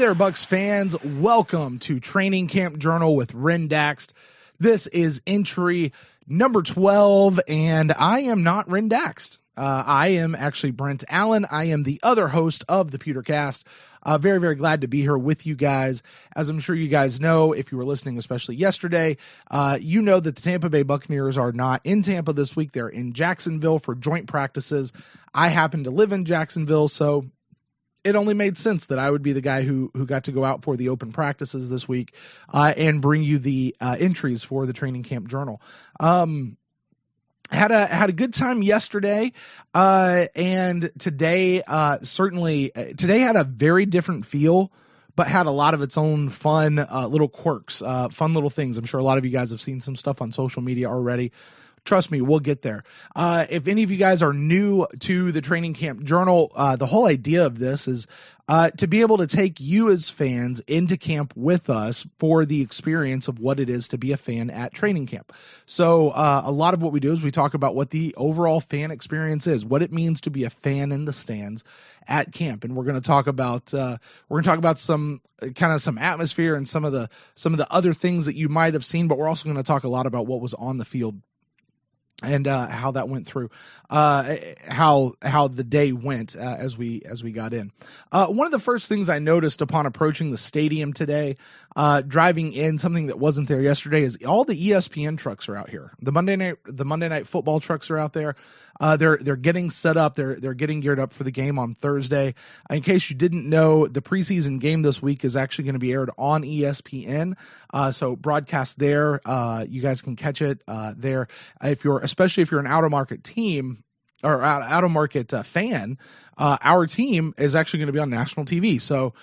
there, Bucs fans. Welcome to Training Camp Journal with Ren Daxt. This is entry number 12, and I am not Ren Daxt. I am actually Brent Allen. I am the other host of the Pewtercast. Very, very glad to be here with you guys. As I'm sure you guys know, if you were listening, especially yesterday, you know that the Tampa Bay Buccaneers are not in Tampa this week. They're in Jacksonville for joint practices. I happen to live in Jacksonville, so it only made sense that I would be the guy who got to go out for the open practices this week and bring you the entries for the Training Camp Journal. Had a good time yesterday, and today today had a very different feel, but had a lot of its own fun little quirks, fun little things. I'm sure a lot of you guys have seen some stuff on social media already. Trust me, we'll get there. If any of you guys are new to the Training Camp Journal, the whole idea of this is to be able to take you as fans into camp with us for the experience of what it is to be a fan at training camp. So a lot of what we do is we talk about what the overall fan experience is, what it means to be a fan in the stands at camp, and we're going to talk about some atmosphere and some of the other things that you might have seen, but we're also going to talk a lot about what was on the field and how that went through, how the day went as we got in. One of the first things I noticed upon approaching the stadium today, driving in, something that wasn't there yesterday, is all the ESPN trucks are out here. The Monday night football trucks are out there. They're getting set up. They're getting geared up for the game on Thursday. In case you didn't know, the preseason game this week is actually going to be aired on ESPN. So broadcast there. You guys can catch it there. Especially if you're an out of market team or out of market fan, our team is actually going to be on national TV. So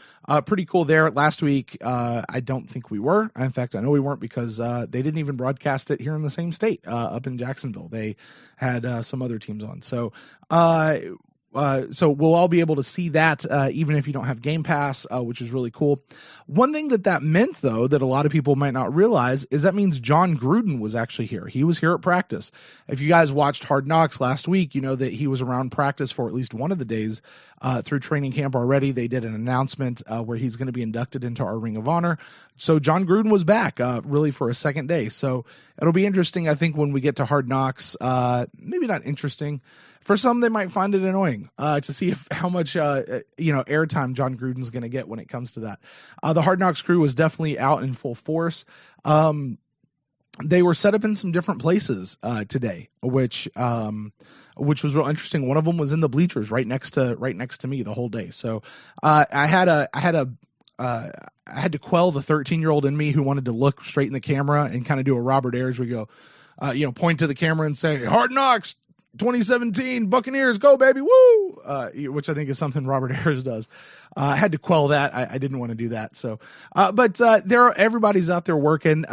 pretty cool there. Last week, I don't think we were. In fact, I know we weren't because they didn't even broadcast it here in the same state up in Jacksonville. They had some other teams on. So we'll all be able to see that even if you don't have Game Pass, which is really cool. One thing that meant, though, that a lot of people might not realize is that means John Gruden was actually here. He was here at practice. If you guys watched Hard Knocks last week, you know that he was around practice for at least one of the days through training camp already. They did an announcement where he's going to be inducted into our Ring of Honor. So John Gruden was back really for a second day. So it'll be interesting, I think, when we get to Hard Knocks. Maybe not interesting. For some, they might find it annoying to see how much airtime John Gruden's going to get when it comes to that. The Hard Knocks crew was definitely out in full force. They were set up in some different places today, which was real interesting. One of them was in the bleachers right next to me the whole day. So I had to quell the 13-year-old in me who wanted to look straight in the camera and kind of do a Robert Ayers. We go, point to the camera and say, "Hard Knocks 2017 Buccaneers, go baby, woo!" Which I think is something Robert Ayers does. I had to quell that. I didn't want to do that. So, but everybody's out there working.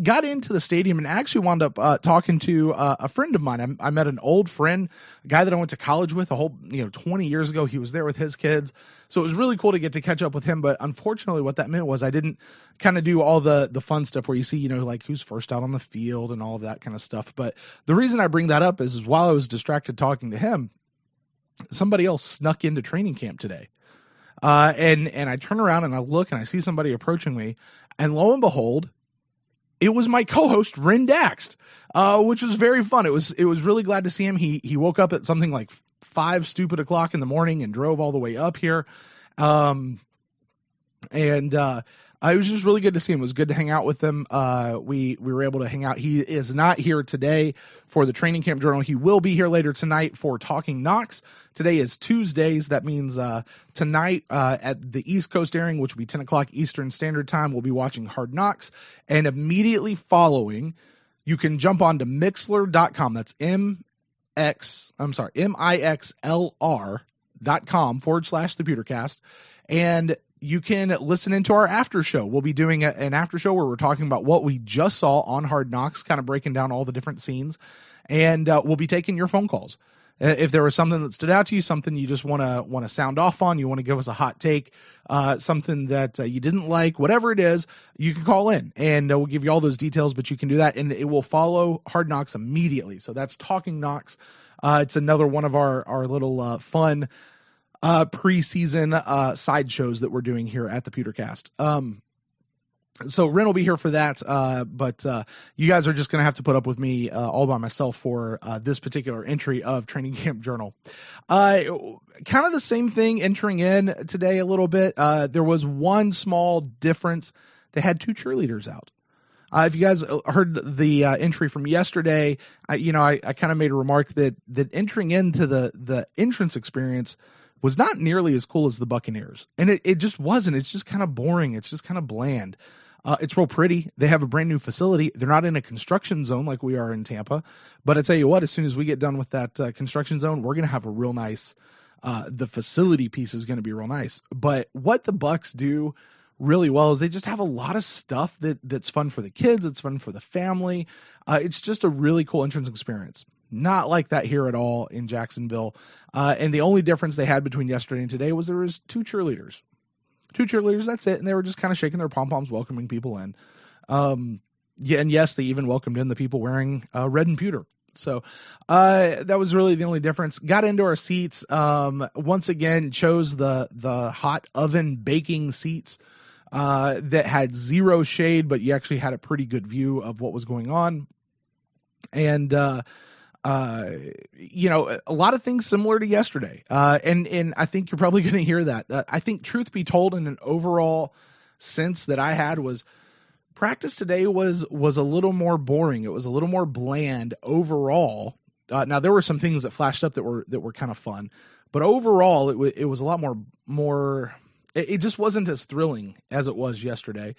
Got into the stadium and actually wound up talking to a friend of mine. I met an old friend, a guy that I went to college with 20 years ago. He was there with his kids. So it was really cool to get to catch up with him. But unfortunately, what that meant was I didn't kind of do all the fun stuff where you see, like who's first out on the field and all of that kind of stuff. But the reason I bring that up is while I was distracted talking to him, somebody else snuck into training camp today. And I turn around and I look and I see somebody approaching me, and lo and behold, it was my co-host Ren Daxt, which was very fun. It was really glad to see him. He woke up at something like 5 stupid o'clock in the morning and drove all the way up here. It was just really good to see him. It was good to hang out with him. We were able to hang out. He is not here today for the Training Camp Journal. He will be here later tonight for Talking Knocks. Today is Tuesdays. That means tonight at the East Coast airing, which will be 10 o'clock Eastern Standard Time, we'll be watching Hard Knocks. And immediately following, you can jump on to Mixlr.com. That's MIXLR.com/the Pewtercast. And you can listen into our after show. We'll be doing an after show where we're talking about what we just saw on Hard Knocks, kind of breaking down all the different scenes. And we'll be taking your phone calls. If there was something that stood out to you, something you just want to sound off on, you want to give us a hot take, something that you didn't like, whatever it is, you can call in and we'll give you all those details, but you can do that and it will follow Hard Knocks immediately. So that's Talking Knocks. It's another one of our little fun preseason sideshows that we're doing here at the Pewtercast. So Ren will be here for that, but you guys are just going to have to put up with me all by myself for this particular entry of Training Camp Journal. Kind of the same thing entering in today a little bit. There was one small difference. They had 2 cheerleaders out. If you guys heard the entry from yesterday, I kind of made a remark that entering into the entrance experience was not nearly as cool as the Buccaneers. And it just wasn't. It's just kind of boring. It's just kind of bland. It's real pretty. They have a brand new facility. They're not in a construction zone like we are in Tampa. But I tell you what, as soon as we get done with that construction zone, we're going to have a real nice, the facility piece is going to be real nice. But what the Bucs do really well is they just have a lot of stuff that's fun for the kids. It's fun for the family. It's just a really cool entrance experience. Not like that here at all in Jacksonville. And the only difference they had between yesterday and today was there was 2 cheerleaders. 2 cheerleaders, that's it. And they were just kind of shaking their pom-poms, welcoming people in. Yeah, and yes, they even welcomed in the people wearing red and pewter. So that was really the only difference. Got into our seats. Once again, chose the hot oven baking seats that had 0 shade, but you actually had a pretty good view of what was going on. And a lot of things similar to yesterday. And I think you're probably going to hear that. I think truth be told, in an overall sense that I had, was practice today was a little more boring. It was a little more bland overall. Now there were some things that flashed up that were kind of fun, but overall it was a lot more. It just wasn't as thrilling as it was yesterday.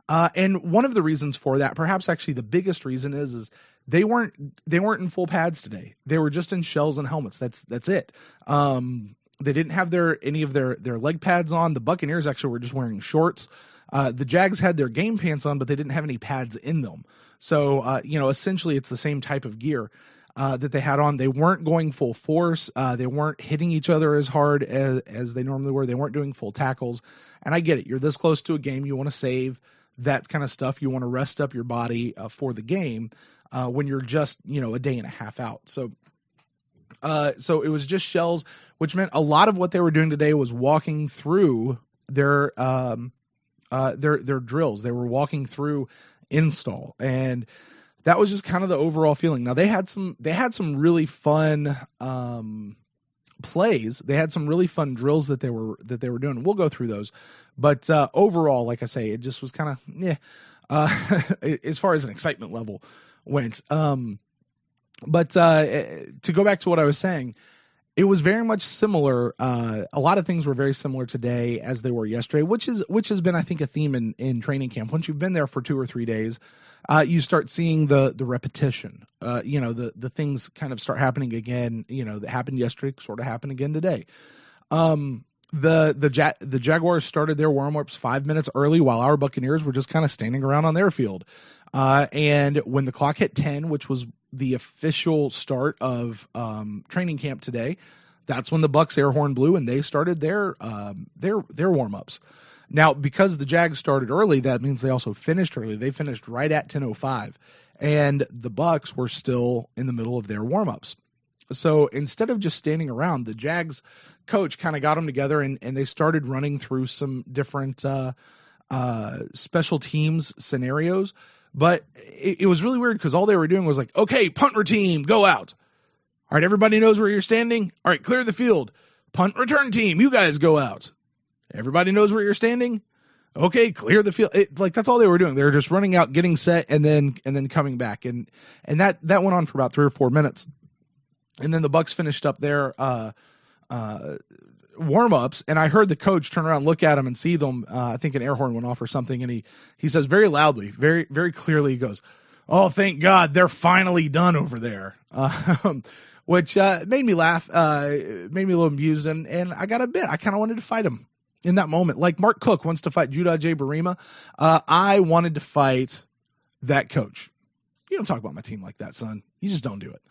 And one of the reasons for that, perhaps actually the biggest reason, is they weren't in full pads today. They were just in shells and helmets. That's it. They didn't have any of their leg pads on. The Buccaneers actually were just wearing shorts. The Jags had their game pants on, but they didn't have any pads in them. So essentially it's the same type of gear that they had on. They weren't going full force. They weren't hitting each other as hard as they normally were. They weren't doing full tackles. And I get it. You're this close to a game. You want to save that kind of stuff. You want to rest up your body for the game when you're just, a day and a half out. So it was just shells, which meant a lot of what they were doing today was walking through their drills. They were walking through install, and that was just kind of the overall feeling. Now they had some really fun plays. They had some really fun drills that they were doing. We'll go through those, but overall, like I say, it just was kind of as far as an excitement level went. But to go back to what I was saying, it was very much similar. A lot of things were very similar today as they were yesterday, which has been, I think, a theme in training camp. Once you've been there for 2 or 3 days, you start seeing the repetition. The things kind of start happening again. That happened yesterday sort of happened again today. The Jaguars started their warm-ups 5 minutes early, while our Buccaneers were just kind of standing around on their field. And when the clock hit 10, which was the official start of training camp today, that's when the Bucs air horn blew and they started their warm-ups. Now, because the Jags started early, that means they also finished early. They finished right at 10:05, and the Bucs were still in the middle of their warm-ups. So instead of just standing around, the Jags coach kind of got them together and they started running through some different special teams scenarios. But it was really weird because all they were doing was like, okay, punter team, go out. All right, everybody knows where you're standing. All right, clear the field. Punt return team, you guys go out. Everybody knows where you're standing. Okay, clear the field. That's all they were doing. They were just running out, getting set, and then coming back. And that went on for about 3 or 4 minutes. And then the Bucs finished up their warm-ups, and I heard the coach turn around, look at them, and see them. I think an air horn went off or something, and he says very loudly, very, very clearly, he goes, "Oh, thank God, they're finally done over there," which made me laugh, made me a little amused, and I got a bit. I kind of wanted to fight him in that moment. Like Mark Cook wants to fight Judah J. Barima, I wanted to fight that coach. You don't talk about my team like that, son. You just don't do it.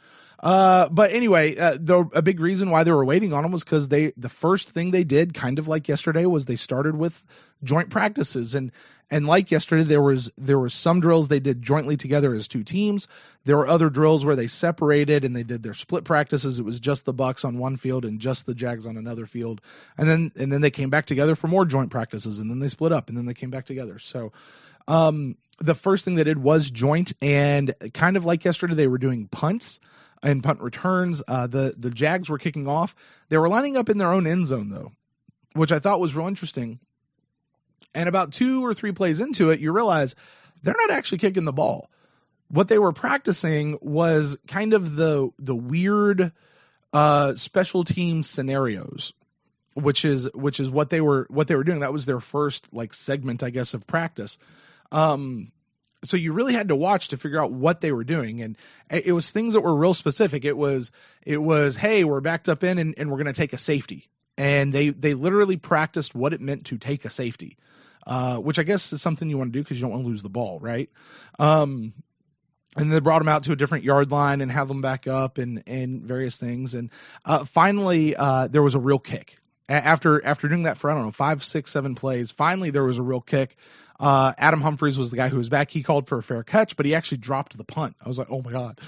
But anyway, a big reason why they were waiting on them was because the first thing they did, kind of like yesterday, was they started with joint practices. And like yesterday, there was some drills they did jointly together as two teams. There were other drills where they separated and they did their split practices. It was just the Bucs on one field and just the Jags on another field. And then they came back together for more joint practices, and then they split up, and then they came back together. So, the first thing they did was joint, and kind of like yesterday, they were doing punts and punt returns. The Jags were kicking off. They were lining up in their own end zone, though, which I thought was real interesting. And about 2 or 3 plays into it, you realize they're not actually kicking the ball. What they were practicing was kind of the weird special team scenarios, which is what they were doing. That was their first segment, I guess, of practice. So you really had to watch to figure out what they were doing. And it was things that were real specific. It was, hey, we're backed up in and we're going to take a safety. And they literally practiced what it meant to take a safety, which I guess is something you want to do because you don't want to lose the ball, right? And they brought them out to a different yard line and had them back up and various things. And finally, there was a real kick. After doing that for, I don't know, 5, 6, 7 plays, finally there was a real kick. Adam Humphries was the guy who was back. He called for a fair catch, but he actually dropped the punt. I was like, oh my God.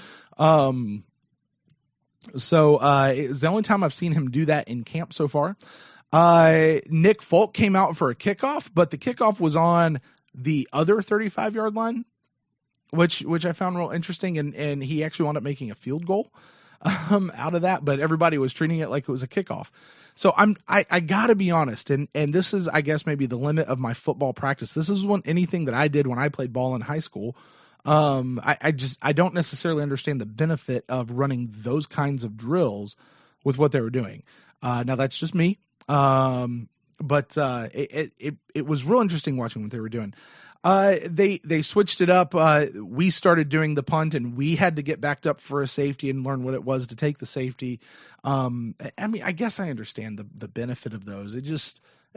So it was the only time I've seen him do that in camp so far. Nick Folk came out for a kickoff, but the kickoff was on the other 35-yard line, which I found real interesting. And he actually wound up making a field goal out of that, but everybody was treating it like it was a kickoff. So I gotta be honest, and this is, I guess, maybe the limit of my football practice. This is anything that I did when I played ball in high school. I don't necessarily understand the benefit of running those kinds of drills with what they were doing. Now that's just me. But it was real interesting watching what they were doing. They switched it up. We started doing the punt, and we had to get backed up for a safety and learn what it was to take the safety. I mean, I guess I understand the benefit of those. It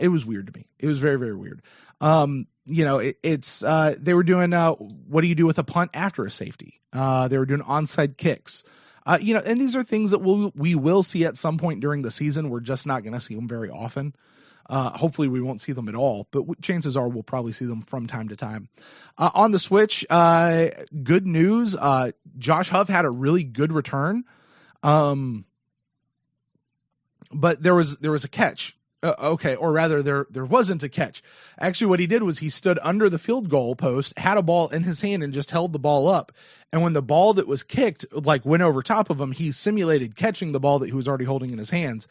was weird to me. It was very, very weird. They were doing, what do you do with a punt after a safety? They were doing onside kicks. And these are things that we will see at some point during the season. We're just not going to see them very often. Hopefully we won't see them at all, but chances are we'll probably see them from time to time. On the switch, good news. Josh Huff had a really good return. But there was a catch. Or rather there wasn't a catch. Actually, what he did was he stood under the field goal post, had a ball in his hand, and just held the ball up. And when the ball that was kicked went over top of him, he simulated catching the ball that he was already holding in his hands,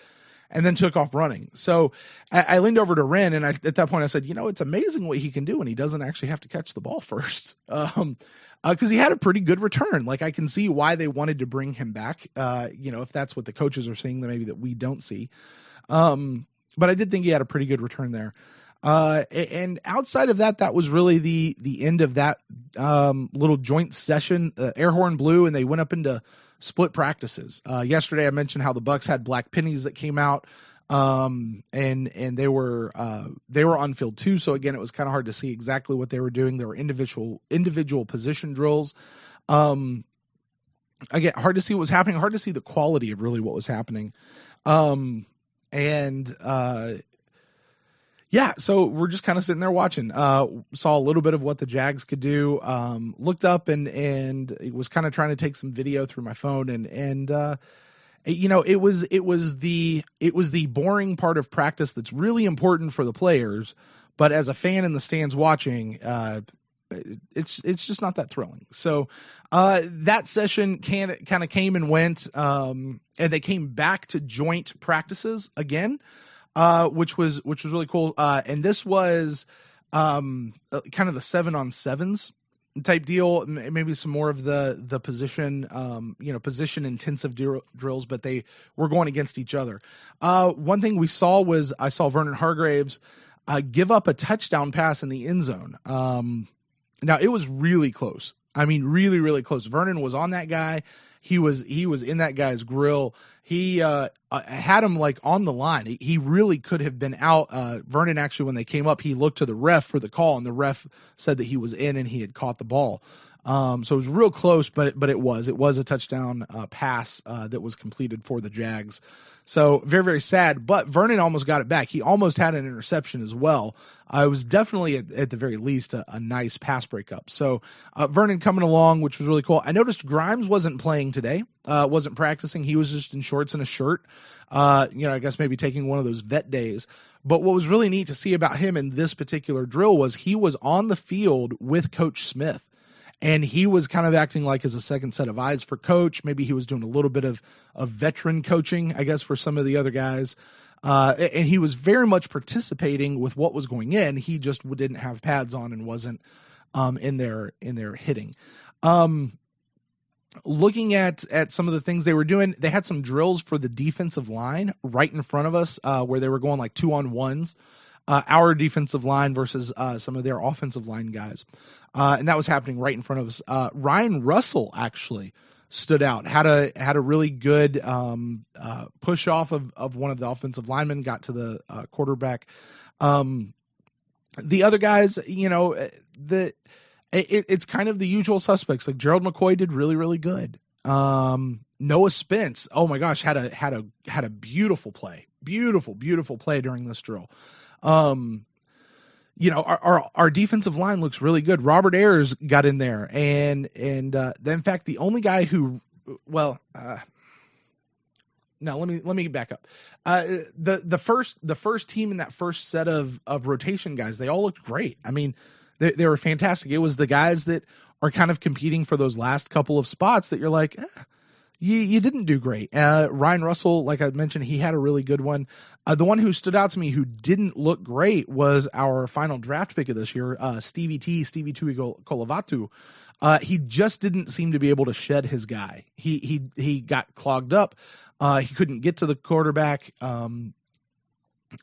and then took off running. So I leaned over to Ren, and at that point I said, it's amazing what he can do, and he doesn't actually have to catch the ball first. Because he had a pretty good return. I can see why they wanted to bring him back. If that's what the coaches are seeing, that maybe that we don't see. But I did think he had a pretty good return there. And outside of that, that was really the end of that little joint session. Air horn blew, and they went up into split practices. Yesterday I mentioned how the Bucs had black pennies that came out, and they were on field too. So again, it was kind of hard to see exactly what they were doing. There were individual position drills. Again, hard to see what was happening, hard to see the quality of really what was happening. So we're just kind of sitting there watching. Saw a little bit of what the Jags could do. Looked up and it was kind of trying to take some video through my phone, and it was the boring part of practice that's really important for the players, but as a fan in the stands watching, it's just not that thrilling. So that session kind of came and went, and they came back to joint practices again, which was really cool. And this was kind of the 7-on-7s type deal, maybe some more of the position, position intensive drills, but they were going against each other. One thing we saw was I saw Vernon Hargraves give up a touchdown pass in the end zone. Now it was really close. I mean, really, really close. Vernon was on that guy. He was in that guy's grill. He had him on the line. He really could have been out. Vernon actually, when they came up, he looked to the ref for the call, and the ref said that he was in and he had caught the ball. So it was real close, but it was a touchdown pass that was completed for the Jags. So very, very sad, but Vernon almost got it back. He almost had an interception as well. It was definitely at the very least a nice pass breakup. So Vernon coming along, which was really cool. I noticed Grimes wasn't playing today, wasn't practicing. He was just in shorts and a shirt. I guess maybe taking one of those vet days. But what was really neat to see about him in this particular drill was he was on the field with Coach Smith. And he was kind of acting like as a second set of eyes for Coach. Maybe he was doing a little bit of veteran coaching, I guess, for some of the other guys. And he was very much participating with what was going in. He just didn't have pads on and wasn't in there hitting. Looking at some of the things they were doing, they had some drills for the defensive line right in front of us where they were going like 2-on-1s. Our defensive line versus some of their offensive line guys. And that was happening right in front of us. Ryan Russell actually stood out, had a really good push off of one of the offensive linemen, got to the quarterback. The other guys, it's kind of the usual suspects. Like Gerald McCoy did really, really good. Noah Spence, oh my gosh, had a beautiful play during this drill. Our defensive line looks really good. Robert Ayers got in there, and in fact, the only guy who, no, let me back up. The first team in that first set of rotation guys, they all looked great. I mean, they were fantastic. It was the guys that are kind of competing for those last couple of spots that you're like, you didn't do great. Ryan Russell, like I mentioned, he had a really good one. The one who stood out to me who didn't look great was our final draft pick of this year, Stevie Tui Kolavatu. He just didn't seem to be able to shed his guy. He got clogged up. He couldn't get to the quarterback.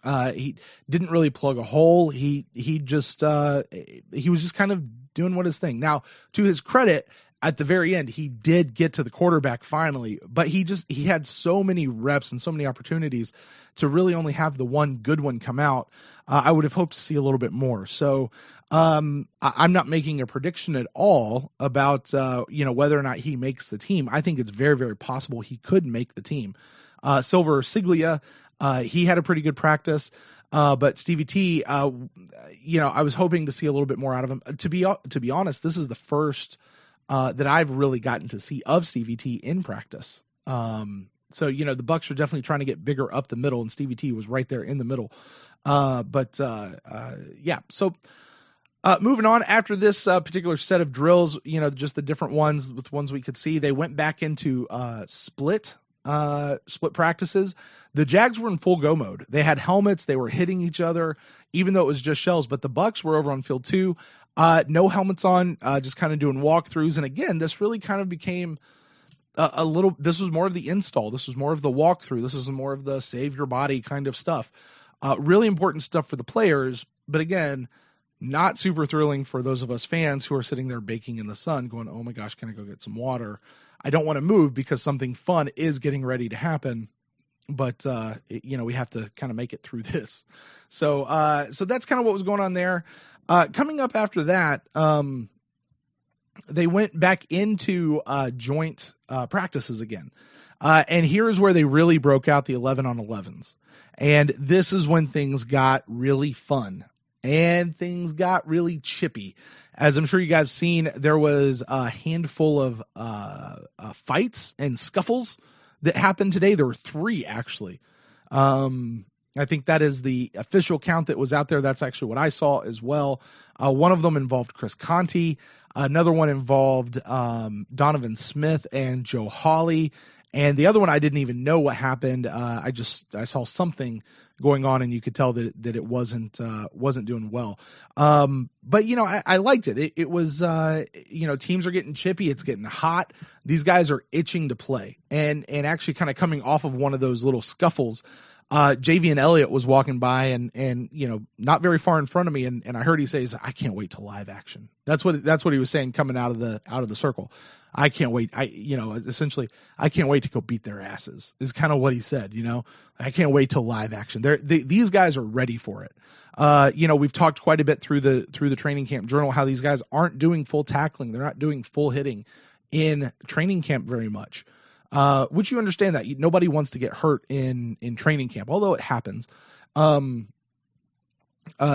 He didn't really plug a hole. He was just kind of doing what his thing. Now, to his credit, at the very end, he did get to the quarterback finally, but he had so many reps and so many opportunities to really only have the one good one come out. I would have hoped to see a little bit more. So I'm not making a prediction at all about whether or not he makes the team. I think it's very, very possible he could make the team. Silver Siglia, he had a pretty good practice. But Stevie T, I was hoping to see a little bit more out of him. To be honest, this is the first that I've really gotten to see of Stevie T in practice. So the Bucs are definitely trying to get bigger up the middle, and Stevie T was right there in the middle. So moving on after this particular set of drills, just the different ones with ones we could see, they went back into split practices. The Jags were in full go mode. They had helmets. They were hitting each other, even though it was just shells. But the Bucs were over on field 2, no helmets on, just kind of doing walkthroughs. And again, this really kind of became this was more of the install. This was more of the walkthrough. This is more of the save your body kind of stuff. Really important stuff for the players. But again, not super thrilling for those of us fans who are sitting there baking in the sun going, oh my gosh, can I go get some water? I don't want to move because something fun is getting ready to happen. But, we have to kind of make it through this. So that's kind of what was going on there. Coming up after that, they went back into joint practices again. And here's where they really broke out the 11-on-11s. And this is when things got really fun and things got really chippy. As I'm sure you guys have seen, there was a handful of fights and scuffles that happened today. There were 3 actually. I think that is the official count that was out there. That's actually what I saw as well. One of them involved Chris Conti. Another one involved Donovan Smith and Joe Hawley. And the other one, I didn't even know what happened. I saw something going on, and you could tell that it wasn't doing well. But I liked it. It was teams are getting chippy. It's getting hot. These guys are itching to play, and actually kind of coming off of one of those little scuffles. Javian Elliott was walking by and not very far in front of me, and I heard he say, "I can't wait to live action." That's what he was saying coming out of the circle. I can't wait. Essentially, I can't wait to go beat their asses is kind of what he said. I can't wait to live action. These guys are ready for it. We've talked quite a bit through the training camp journal how these guys aren't doing full tackling. They're not doing full hitting in training camp very much. Which you understand that nobody wants to get hurt in training camp, although it happens.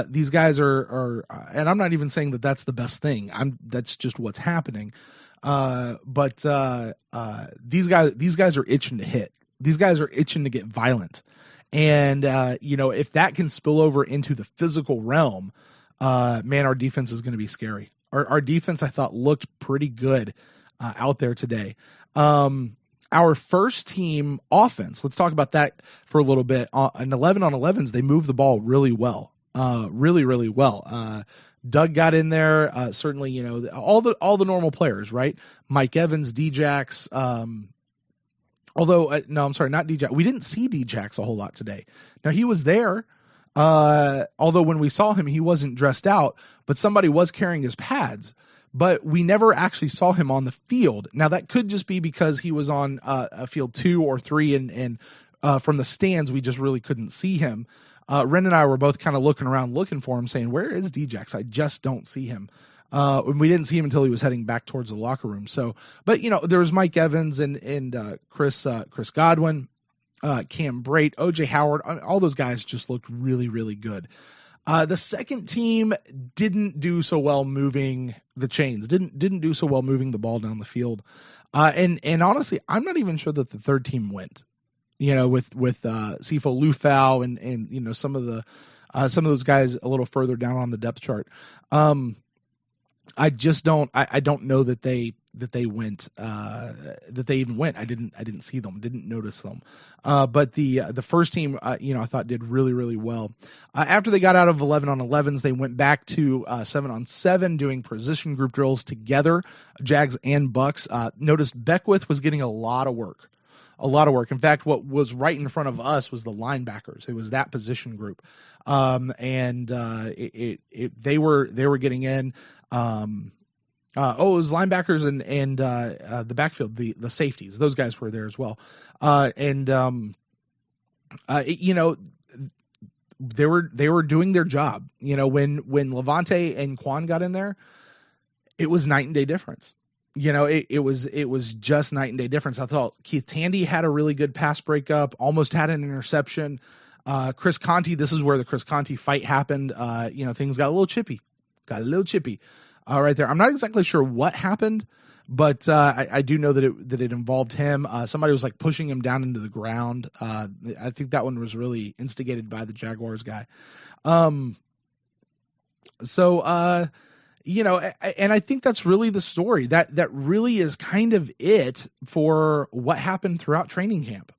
These guys are, and I'm not even saying that that's the best thing. That's just what's happening. But these guys are itching to hit. These guys are itching to get violent. And, if that can spill over into the physical realm, man, our defense is going to be scary. Our defense, I thought, looked pretty good out there today. Our first team offense, let's talk about that for a little bit. In 11 on 11s, they moved the ball really well. Really, really well. Doug got in there. Certainly, all the normal players, right? Mike Evans, Djax. No, I'm sorry, not Djax. We didn't see Djax a whole lot today. Now he was there. Although when we saw him, he wasn't dressed out, but somebody was carrying his pads. But we never actually saw him on the field. Now that could just be because he was on a field 2 or 3, and from the stands we just really couldn't see him. Ren and I were both kind of looking around looking for him, saying, "Where is Djax? I just don't see him." And we didn't see him until he was heading back towards the locker room. So, but there was Mike Evans and Chris Godwin, Cam Brate, OJ Howard. All those guys just looked really, really good. The second team didn't do so well moving the chains, didn't do so well moving the ball down the field. And honestly, I'm not even sure that the third team went, with Sifo Lufau and some of those guys a little further down on the depth chart. I don't know that they went, that they even went. I didn't see them, didn't notice them. But the first team, I thought did really, really well. After they got out of 11 on 11s, they went back to 7 on 7, doing position group drills together, Jags and Bucs. Noticed Beckwith was getting a lot of work. In fact, what was right in front of us was the linebackers. It was that position group. They were getting in. It was linebackers and the backfield, the safeties. Those guys were there as well. They were doing their job. When Levante and Quan got in there, it was night and day difference. It was just night and day difference. I thought Keith Tandy had a really good pass breakup, almost had an interception. Chris Conti, this is where the Chris Conti fight happened. Things got a little chippy. Right there. I'm not exactly sure what happened, but I do know that it involved him. Somebody was like pushing him down into the ground. I think that one was really instigated by the Jaguars guy. And I think that's really the story. That really is kind of it for what happened throughout training camp.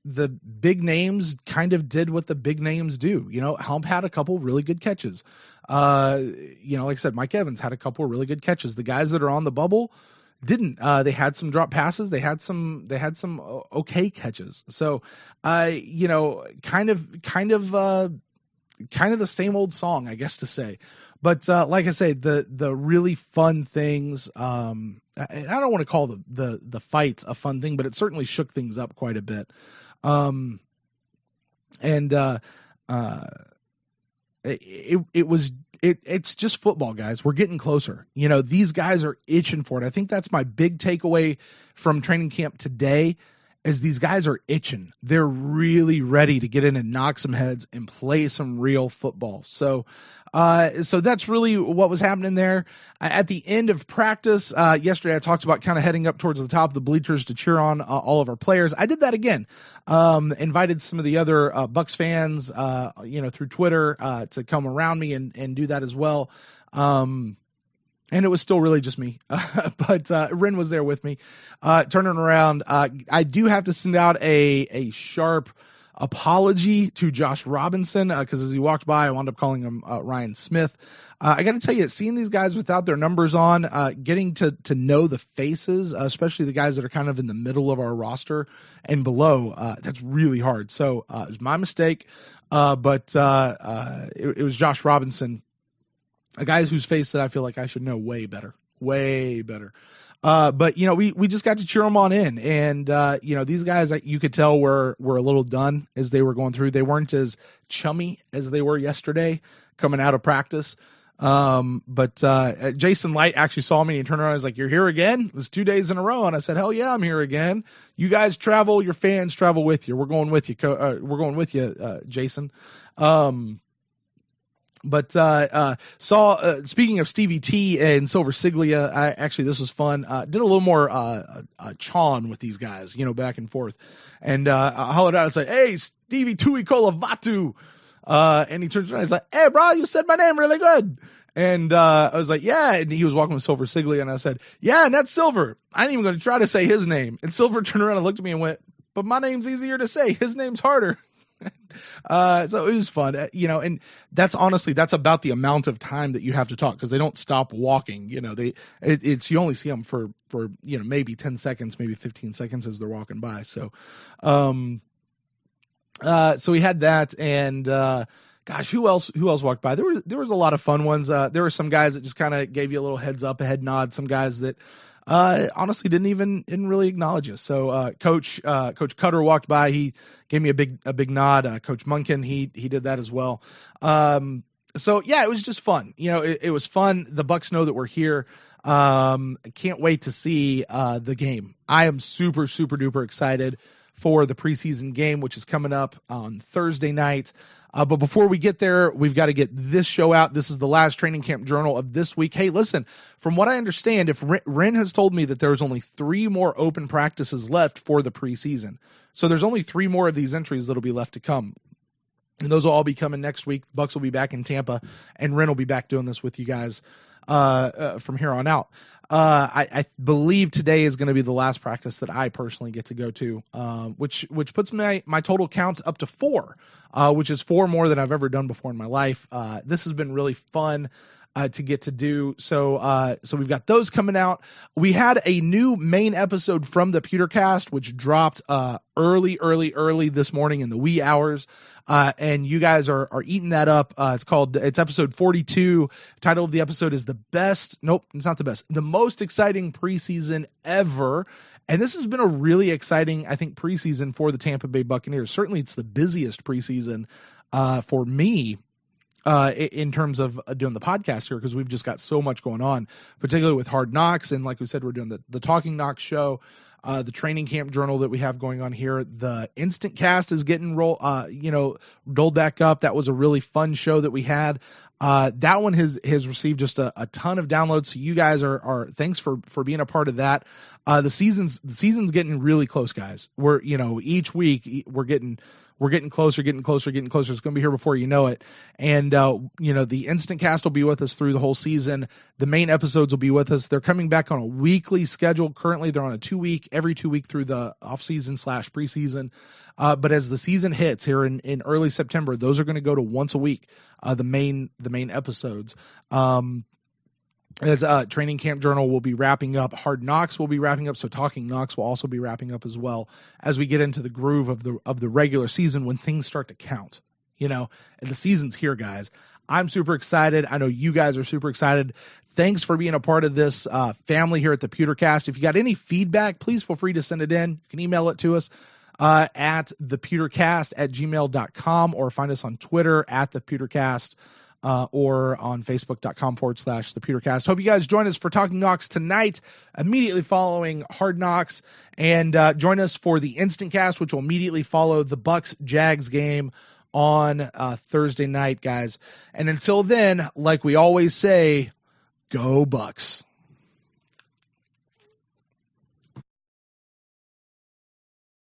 The big names kind of did what the big names do. Helm had a couple really good catches. Like I said, Mike Evans had a couple of really good catches. The guys that are on the bubble didn't. They had some drop passes. They had some okay catches. So, kind of the same old song, I guess to say. But like I say, the really fun things. I don't want to call the fights a fun thing, but it certainly shook things up quite a bit. It's just football, guys. We're getting closer. These guys are itching for it. I think that's my big takeaway from training camp today. As these guys are itching, they're really ready to get in and knock some heads and play some real football. So that's really what was happening there. At the end of practice yesterday, I talked about kind of heading up towards the top of the bleachers to cheer on all of our players. I did that again. Invited some of the other Bucs fans, through Twitter to come around me and do that as well. And it was still really just me, but Ren was there with me. Turning around, I do have to send out a sharp apology to Josh Robinson, because as he walked by, I wound up calling him Ryan Smith. I got to tell you, seeing these guys without their numbers on, getting to know the faces, especially the guys that are kind of in the middle of our roster and below, that's really hard. So it was my mistake, but it was Josh Robinson, a guy whose face that I feel like I should know way better. But we just got to cheer them on in, and these guys, you could tell were a little done as they were going through. They weren't as chummy as they were yesterday coming out of practice. But Jason Light actually saw me and he turned around and was like, "You're here again?" It was 2 days in a row, and I said, "Hell yeah, I'm here again. You guys travel, your fans travel with you. We're going with you. We're going with you, Jason." But speaking of Stevie T and Silver Siglia, this was fun. Did a little more chon with these guys, back and forth. And I hollered out and said, "Hey, Stevie Tui Kolavatu." And he turns around and he's like, "Hey, bro, you said my name really good." And I was like, "Yeah." And he was walking with Silver Siglia, and I said, "Yeah, and that's Silver. I ain't even going to try to say his name." And Silver turned around and looked at me and went, "But my name's easier to say. His name's harder." So it was fun, and that's about the amount of time that you have to talk, because they don't stop walking. You only see them for maybe 10 seconds, maybe 15 seconds as they're walking by. So, so we had that, and gosh, who else walked by? There was a lot of fun ones. There were some guys that just kind of gave you a little heads up, a head nod. Some guys that honestly didn't really acknowledge us. So Coach Cutter walked by. He gave me a big nod. Coach Munkin, he did that as well. So yeah, it was just fun. It was fun. The Bucs know that we're here. I can't wait to see the game. I am super, super duper excited for the preseason game, which is coming up on Thursday night. But before we get there, we've got to get this show out. This is the last training camp journal of this week. Hey, listen, from what I understand, if Ren has told me that there's only 3 more open practices left for the preseason. So there's only 3 more of these entries that'll be left to come. And those will all be coming next week. Bucs will be back in Tampa, and Ren will be back doing this with you guys from here on out. I believe today is going to be the last practice that I personally get to go to, which puts my total count up to 4, which is 4 more than I've ever done before in my life. This has been really fun to get to do. So we've got those coming out. We had a new main episode from the Pewtercast, which dropped early this morning in the wee hours. And you guys are eating that up. It's episode 42. Title of the episode is it's not the best. The most exciting preseason ever. And this has been a really exciting, I think, preseason for the Tampa Bay Buccaneers. Certainly it's the busiest preseason, for me, in terms of doing the podcast here, because we've just got so much going on, particularly with Hard Knocks. And like we said, we're doing the Talking Knocks show, the training camp journal that we have going on here. The Instant Cast is getting rolled back up. That was a really fun show that we had. That one has received just a ton of downloads. So you guys are thanks for being a part of that. The season's getting really close, guys. We're, each week we're getting closer. It's going to be here before you know it. And, the Instant Cast will be with us through the whole season. The main episodes will be with us. They're coming back on a weekly schedule. Currently, they're on every 2 week through the off-season / preseason. But as the season hits here in early September, those are going to go to once a week, the main episodes. As Training Camp Journal will be wrapping up, Hard Knocks will be wrapping up, so Talking Knocks will also be wrapping up as well as we get into the groove of the regular season when things start to count. And the season's here, guys. I'm super excited. I know you guys are super excited. Thanks for being a part of this family here at the Pewtercast. If you got any feedback, please feel free to send it in. You can email it to us at thepewtercast@gmail.com, or find us on Twitter at thepewtercast. Or on facebook.com/thepewtercast. Hope you guys join us for Talking Knocks tonight, immediately following Hard Knocks, and join us for the Instant Cast, which will immediately follow the Bucs Jags game on Thursday night, guys. And until then, like we always say, go Bucs.